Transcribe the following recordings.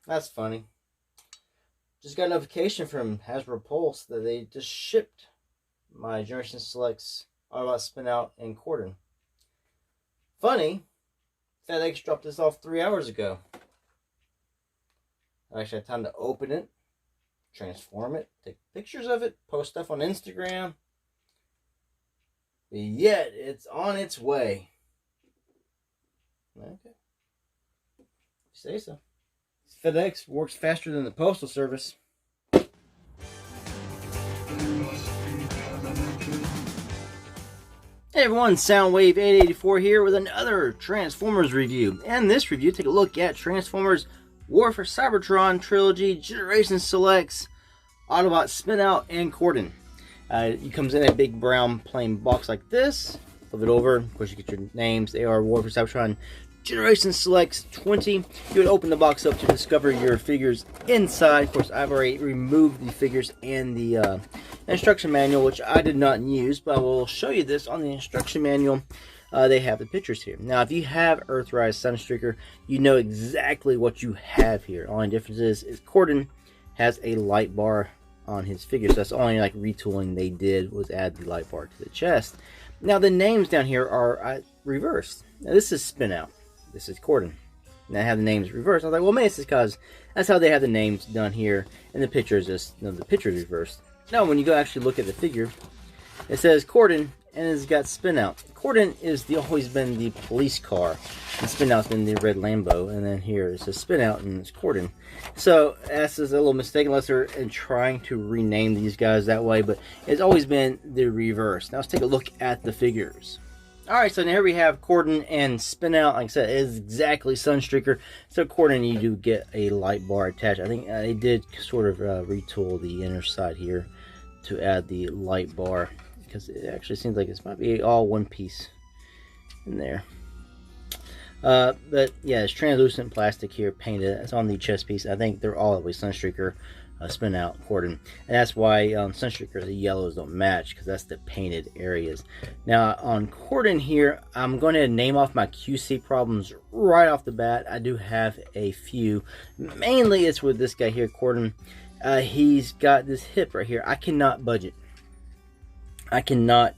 That's funny. Just got a notification from Hasbro Pulse that they just shipped my Generation Selects Autobots Spin Out and Cordon. Funny, FedEx dropped this off 3 hours ago. I actually had time to open it, transform it, take pictures of it, post stuff on Instagram. But yet, it's on its way. Okay. You say so. FedEx works faster than the Postal Service. Hey everyone, Soundwave884 here with another Transformers review. And this review, take a look at Transformers War for Cybertron Trilogy Generation Selects Autobots Spin Out and Cordon. It comes in a big brown plain box like this. Flip it over, of course you get your names. They are War for Cybertron Generation Selects 20. You would open the box up to discover your figures inside. Of course, I've already removed the figures and the instruction manual, which I did not use, but I will show you this on the instruction manual. They have the pictures here. Now, if you have Earthrise Sunstreaker, you know exactly what you have here. Only difference is Cordon has a light bar on his figure, so that's the only like retooling they did was add the light bar to the chest. Now, the names down here are reversed. Now, this is Spin Out. This is Cordon. And I have the names reversed. I was like, well, maybe it's because that's how they have the names done here. And the picture is just, the picture is reversed. Now, when you go actually look at the figure, it says Cordon and it's got Spin Out. Cordon is always been the police car. And Spin Out's been the red Lambo. And then here it says Spin Out and it's Cordon. So that's just a little mistake unless they're trying to rename these guys that way. But it's always been the reverse. Now let's take a look at the figures. Alright, so here we have Cordon and Spin Out. Like I said, it is exactly Sunstreaker. So Cordon, you do get a light bar attached. I think they did sort of retool the inner side here to add the light bar, because it actually seems like this might be all one piece in there. But yeah, it's translucent plastic here, painted. It's on the chest piece. I think they're all always Sunstreaker, Spin Out, Cordon, and that's why Sunstreaker, the yellows don't match, because that's the painted areas. Now on Cordon here, I'm going to name off my QC problems right off the bat. I do have a few. Mainly it's with this guy here, Cordon. He's got this hip right here. I cannot budge it. I cannot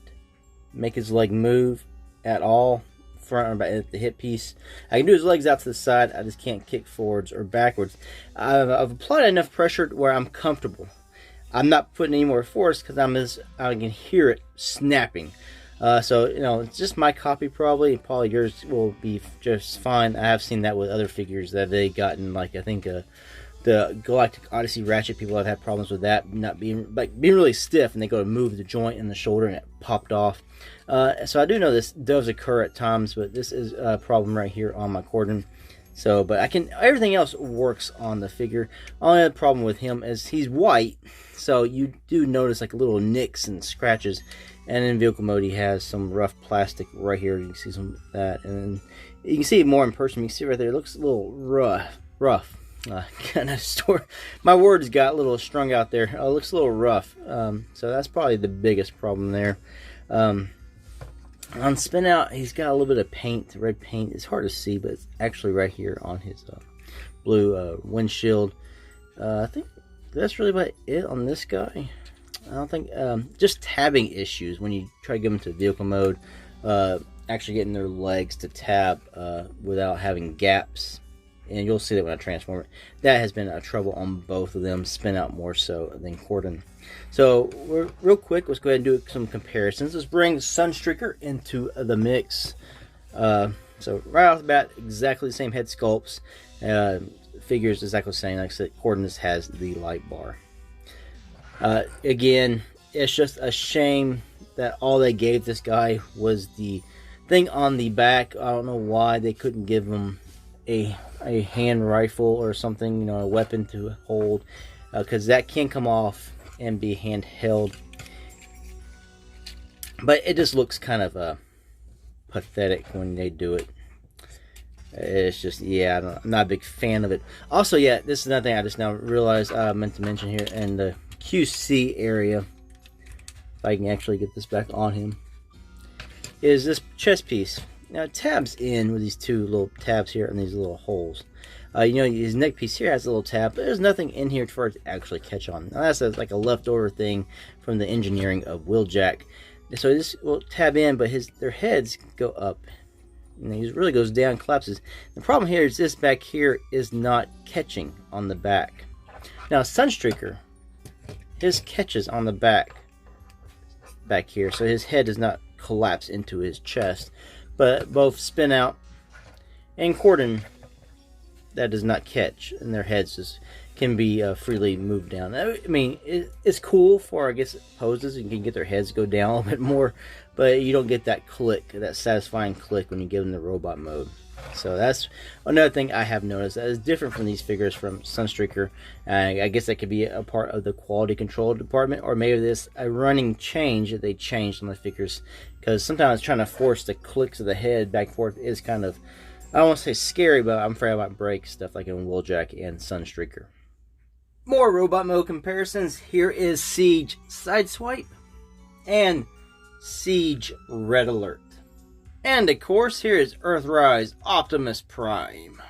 make his leg move at all. Front or back at the hip piece. I can do his legs out to the side. I just can't kick forwards or backwards. I've applied enough pressure where I'm comfortable. I'm not putting any more force because I can hear it snapping. So you know, it's just my copy probably. Probably yours will be just fine. I have seen that with other figures that they gotten, like I think the Galactic Odyssey Ratchet people have had problems with that not being really stiff, and they go to move the joint in the shoulder and it popped off. So I do know this does occur at times, but this is a problem right here on my Cordon. So, but everything else works on the figure. Only other problem with him is he's white, so you do notice like little nicks and scratches. And in vehicle mode, he has some rough plastic right here. You can see some of that, and you can see it more in person. You can see right there, it looks a little rough. Kind of store. My words got a little strung out there. It looks a little rough. So that's probably the biggest problem there. On Spin Out, he's got a little bit of paint, red paint. It's hard to see, but it's actually right here on his blue windshield. I think that's really about it on this guy. I don't think, just tabbing issues when you try to get them to vehicle mode. Actually getting their legs to tab without having gaps. And you'll see that when I transform it. That has been a trouble on both of them. Spin Out more so than Cordon. So, real quick, let's go ahead and do some comparisons. Let's bring Sunstreaker into the mix. So, right off the bat, exactly the same head sculpts. Figures exactly the same. Like I said, Cordon just has the light bar. Again, it's just a shame that all they gave this guy was the thing on the back. I don't know why they couldn't give him a hand rifle or something, you know, a weapon to hold, because that can come off and be handheld. But it just looks kind of pathetic when they do it. It's just, yeah, I'm not a big fan of it. Also, yeah, this is another thing I just now realized I meant to mention here in the QC area, if I can actually get this back on him, is this chest piece. Now it tabs in with these two little tabs here and these little holes. You know, his neck piece here has a little tab, but there's nothing in here for it to actually catch on. Now that's like a leftover thing from the engineering of Wheeljack. So this will tab in, but their heads go up. And he really goes down, collapses. The problem here is this back here is not catching on the back. Now Sunstreaker, his catches on the back here, so his head does not collapse into his chest. But both Spin Out and Cordon, that does not catch, and their heads just can be freely moved down. I mean, it's cool for, I guess, poses. You can get their heads go down a little bit more, but you don't get that click, that satisfying click when you give them the robot mode. So that's another thing I have noticed that is different from these figures from Sunstreaker. I guess that could be a part of the quality control department, or maybe this a running change that they changed on the figures, because sometimes trying to force the clicks of the head back and forth is kind of, I don't want to say scary, but I'm afraid I might break stuff like in Wheeljack and Sunstreaker. More robot mode comparisons. Here is Siege Sideswipe and Siege Red Alert. And of course, here is Earthrise Optimus Prime.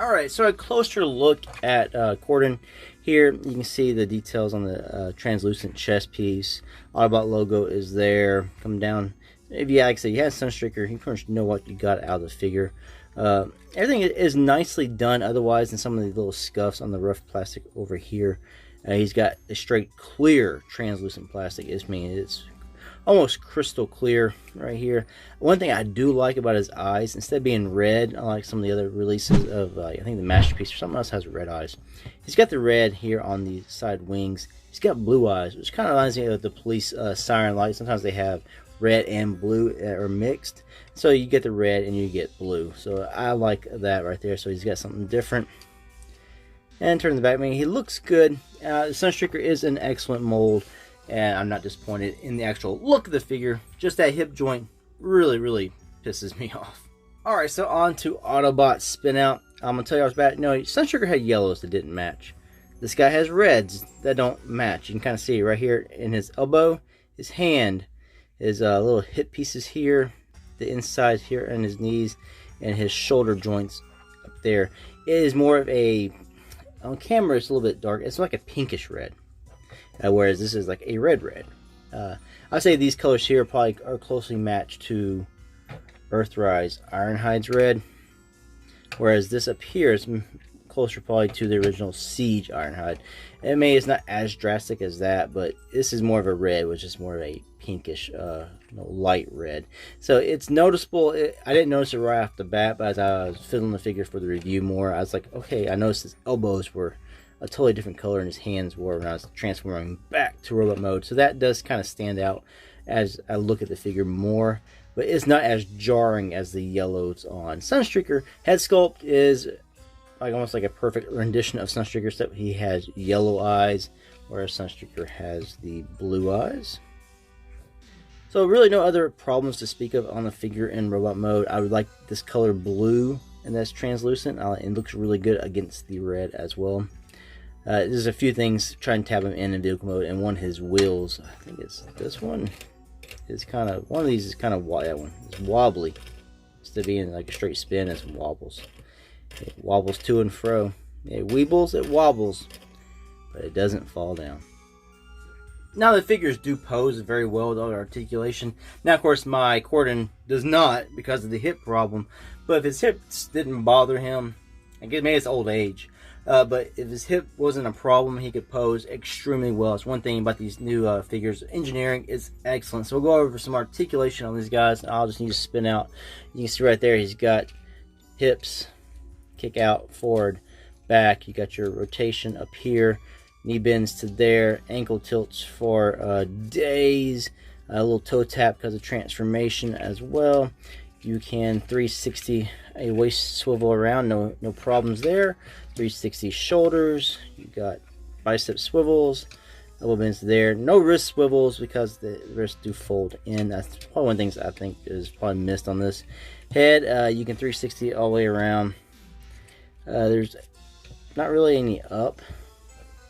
Alright, so a closer look at Cordon. Here you can see the details on the translucent chest piece. Autobot logo is there. Come down. If you, like I said, you had Sunstreaker, you pretty much know what you got out of the figure. Everything is nicely done otherwise than some of the little scuffs on the rough plastic over here. He's got a straight clear translucent plastic. It's almost crystal clear right here. One thing I do like about his eyes, instead of being red, unlike some of the other releases of, I think the Masterpiece or something else has red eyes. He's got the red here on the side wings. He's got blue eyes, which kind of reminds me of the police siren light. Sometimes they have red and blue are mixed. So you get the red and you get blue. So I like that right there. So he's got something different. And turn the back. I mean, he looks good. Sunstreaker is an excellent mold. And I'm not disappointed in the actual look of the figure. Just that hip joint really pisses me off. Alright, so on to Autobots Spin Out. I'm going to tell you I was bad. No, Sunstreaker had yellows that didn't match. This guy has reds that don't match. You can kind of see right here in his elbow, his hand, his little hip pieces here, the inside here and his knees, and his shoulder joints up there. It is more of a, on camera it's a little bit dark, it's like a pinkish red, whereas this is like a red. I'd say these colors here probably are closely matched to Earthrise Ironhide's red, whereas this up here is closer probably to the original Siege Ironhide. It's not as drastic as that, but this is more of a red, which is more of a pinkish, light red. So it's noticeable. I didn't notice it right off the bat, but as I was fiddling the figure for the review more, I was like, okay, I noticed his elbows were a totally different color and his hands were when I was transforming back to robot mode. So that does kind of stand out as I look at the figure more, but it's not as jarring as the yellows on Sunstreaker. Head sculpt is like almost like a perfect rendition of Sunstreaker, except he has yellow eyes, whereas Sunstreaker has the blue eyes. So really no other problems to speak of on the figure in robot mode. I would like this color blue, and that's translucent. It looks really good against the red as well. There's a few things trying to tab him in vehicle mode, and one his wheels. I think it's this one. Is kind of, one of these is kind of, that one is wobbly. Instead of being like a straight spin, it wobbles. It wobbles to and fro. It weebles, it wobbles, but it doesn't fall down. Now the figures do pose very well with all the articulation. Now of course my Cordon does not because of the hip problem, but if his hips didn't bother him, I guess maybe it's old age, but if his hip wasn't a problem, he could pose extremely well. It's one thing about these new figures. Engineering is excellent. So we'll go over some articulation on these guys. I'll just need to spin out. You can see right there he's got hips, kick out, forward, back. You got your rotation up here, knee bends to there, ankle tilts for days, a little toe tap because of transformation as well. You can 360 a waist swivel around, no problems there. 360 shoulders, you got bicep swivels, elbow bends there. No wrist swivels because the wrists do fold in. That's probably one of the things I think is probably missed on this. Head, you can 360 all the way around. There's not really any up,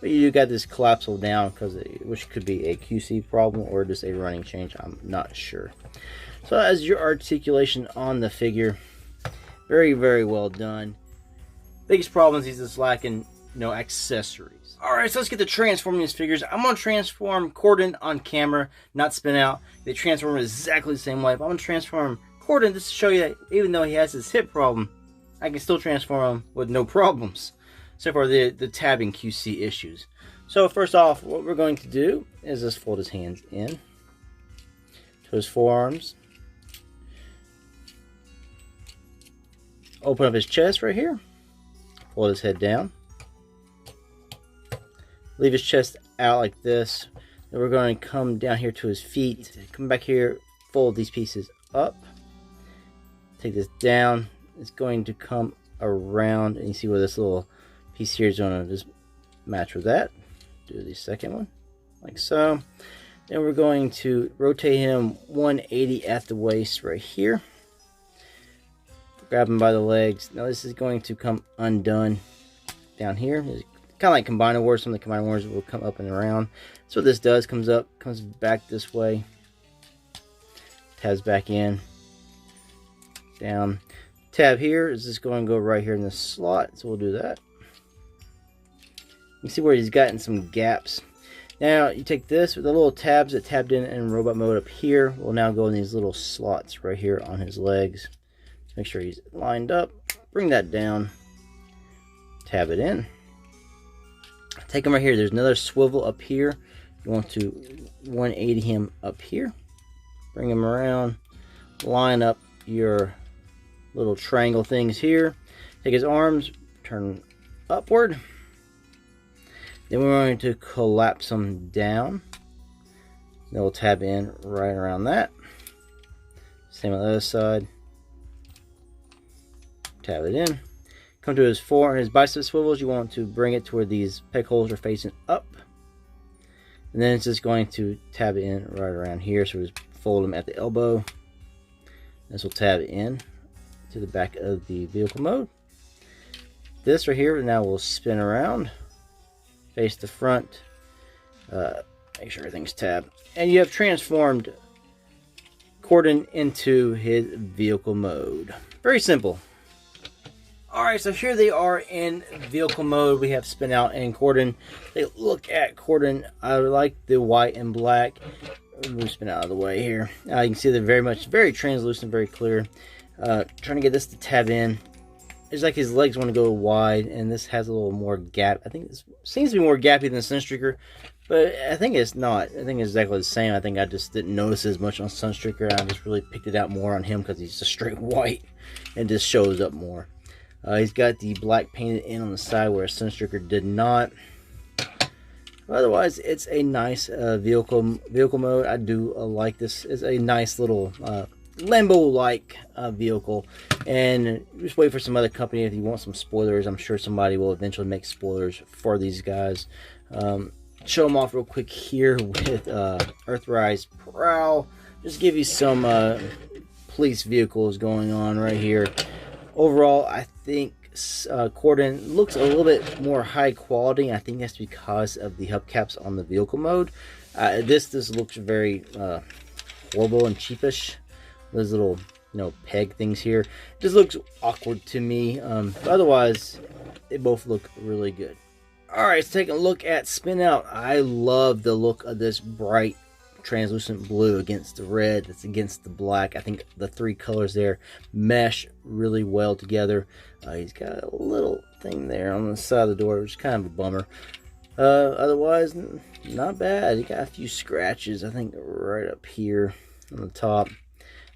but you got this collapsible down because which could be a QC problem or just a running change. I'm not sure. So as your articulation on the figure, very, very well done. Biggest problem is he's just lacking, accessories. Alright, so let's get to transforming these figures. I'm going to transform Cordon on camera, not Spin Out. They transform exactly the same way. But I'm going to transform Cordon just to show you that even though he has his hip problem, I can still transform him with no problems. Except for the tabbing QC issues. So first off, what we're going to do is just fold his hands in to his forearms. Open up his chest right here. Fold his head down. Leave his chest out like this. Then we're going to come down here to his feet. Come back here, fold these pieces up. Take this down. It's going to come around, and you see where this little piece here is going to just match with that. Do the second one, like so. Then we're going to rotate him 180 at the waist right here. Grab him by the legs. Now this is going to come undone down here. It's kind of like Combiner Wars. Some of the Combiner Wars will come up and around. So what this does, comes up, comes back this way. Tabs back in. Down. Tab here is just going to go right here in this slot. So we'll do that. You see where he's gotten some gaps. Now you take this with the little tabs that tabbed in robot mode up here. Will now go in these little slots right here on his legs. Make sure he's lined up. Bring that down. Tab it in. Take him right here. There's another swivel up here. You want to 180 him up here. Bring him around. Line up your little triangle things here. Take his arms. Turn upward. Then we're going to collapse them down. Then we'll tab in right around that. Same on the other side. Tab it in. Come to his his bicep swivels. You want to bring it to where these peg holes are facing up. And then it's just going to tab it in right around here. So we just fold them at the elbow. This will tab it in to the back of the vehicle mode. This right here now will spin around. Face the front. Make sure everything's tabbed. And you have transformed Cordon into his vehicle mode. Very simple. Alright, so here they are in vehicle mode. We have Spin Out and Cordon. They look at Cordon. I like the white and black. Move Spin Out of the way here. You can see they're very translucent, very clear. Trying to get this to tab in. It's like his legs want to go wide, and this has a little more gap. I think this seems to be more gappy than Sunstreaker, but I think it's not. I think it's exactly the same. I think I just didn't notice as much on Sunstreaker. I just really picked it out more on him because he's just straight white and just shows up more. He's got the black painted in on the side where Sunstreaker did not. Otherwise, it's a nice vehicle mode. I do like this. It's a nice little Lambo-like vehicle. And just wait for some other company if you want some spoilers. I'm sure somebody will eventually make spoilers for these guys. Show them off real quick here with Earthrise Prowl. Just give you some police vehicles going on right here. Overall, I think Cordon looks a little bit more high quality. I think that's because of the hubcaps on the vehicle mode. This looks very horrible and cheapish. Those little, peg things here. Just looks awkward to me. But otherwise, they both look really good. Alright, let's take a look at Spin Out. I love the look of this bright translucent blue against the red that's against the black. I think the three colors there mesh really well together. He's got a little thing there on the side of the door, which is kind of a bummer. Otherwise, not bad. He got a few scratches, I think, right up here on the top.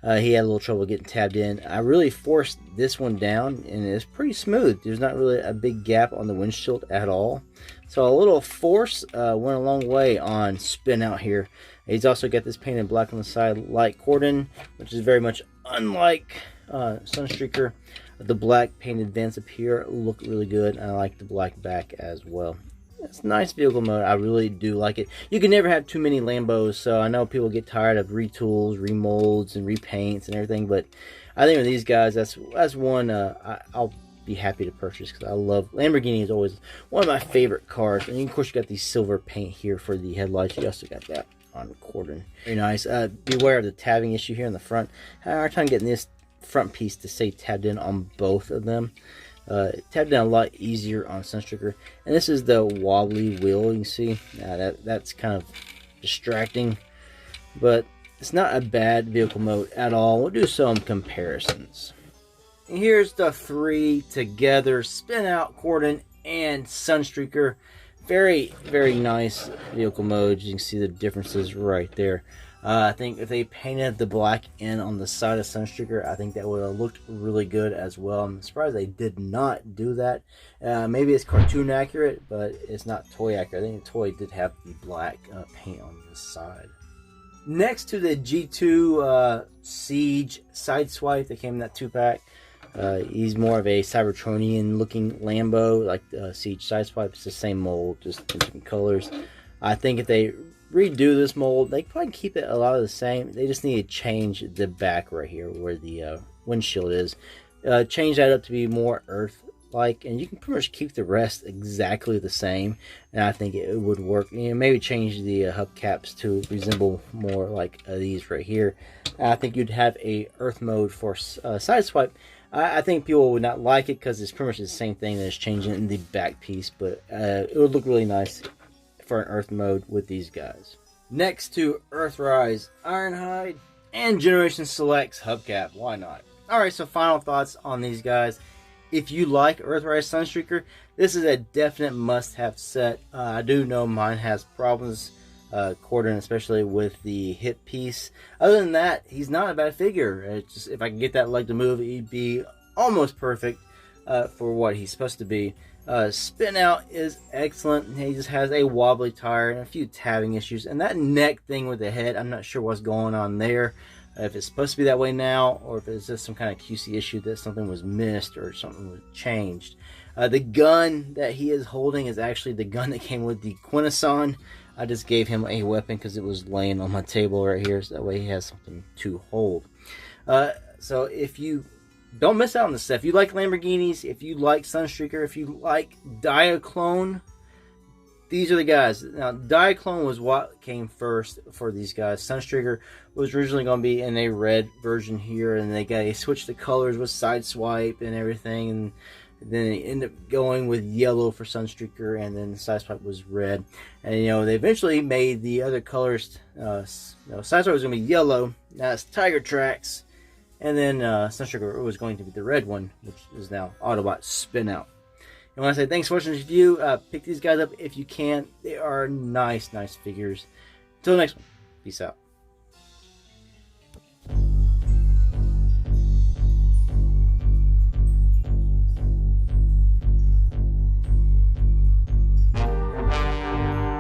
He had a little trouble getting tabbed in. I really forced this one down, and it's pretty smooth. There's not really a big gap on the windshield at all. So a little force went a long way on Spin Out here. He's also got this painted black on the side like Cordon, which is very much unlike Sunstreaker. The black painted vents up here look really good, and I like the black back as well. It's a nice vehicle mode. I really do like it. You can never have too many Lambos, so I know people get tired of retools, remolds, and repaints and everything, but I think with these guys, that's one I'll be happy to purchase because I love Lamborghini. Is always one of my favorite cars. And of course, you got the silver paint here for the headlights. You also got that on Cordon. Very nice. Beware of the tabbing issue here in the front. I have a hard time getting this front piece to stay tabbed in on both of them. Tabbed in a lot easier on Sunstreaker. And this is the wobbly wheel, you can see. That's kind of distracting, but it's not a bad vehicle mode at all. We'll do some comparisons. And here's the three together: Spin Out, Cordon, and Sunstreaker. Very, very nice vehicle modes. You can see the differences right there. I think if they painted the black in on the side of Sunstreaker, I think that would have looked really good as well. I'm surprised they did not do that. Maybe it's cartoon accurate, but it's not toy accurate. I think the toy did have the black paint on the side. Next to the G2 Siege Sideswipe that came in that 2-pack. He's more of a Cybertronian looking Lambo, like Siege Sideswipe. It's the same mold, just in different colors. I think if they redo this mold, they probably keep it a lot of the same. They just need to change the back right here where the windshield is. Change that up to be more Earth-like, and you can pretty much keep the rest exactly the same, and I think it would work. You know, maybe change the hubcaps to resemble more like these right here. I think you'd have a Earth mode for Sideswipe. I think people would not like it because it's pretty much the same thing that's changing in the back piece, but it would look really nice for an Earth mode with these guys. Next to Earthrise Ironhide and Generation Selects Hubcap. Why not? Alright, so final thoughts on these guys. If you like Earthrise Sunstreaker, this is a definite must-have set. I do know mine has problems, Cordon especially with the hip piece. Other than that, he's not a bad figure. It's just, if I can get that leg to move, he'd be almost perfect for what he's supposed to be. Spin Out is excellent. He just has a wobbly tire and a few tabbing issues, and that neck thing with the head, I'm not sure what's going on there. If it's supposed to be that way now, or if it's just some kind of QC issue that something was missed or something was changed. The gun that he is holding is actually the gun that came with the Quintesson. I just gave him a weapon because it was laying on my table right here, so that way he has something to hold. So if you don't miss out on this stuff, if you like Lamborghinis, if you like Sunstreaker, if you like Diaclone, these are the guys. Now, Diaclone was what came first for these guys. Sunstreaker was originally going to be in a red version here, and they switched the colors with Sideswipe and everything, and then they ended up going with yellow for Sunstreaker, and then Sideswipe was red. And they eventually made the other colors. Sideswipe was going to be yellow. Now it's Tiger Tracks, and then Sunstreaker was going to be the red one, which is now Autobots Spin Out. And when I say thanks for watching this review, pick these guys up if you can. They are nice figures. Until the next one, peace out.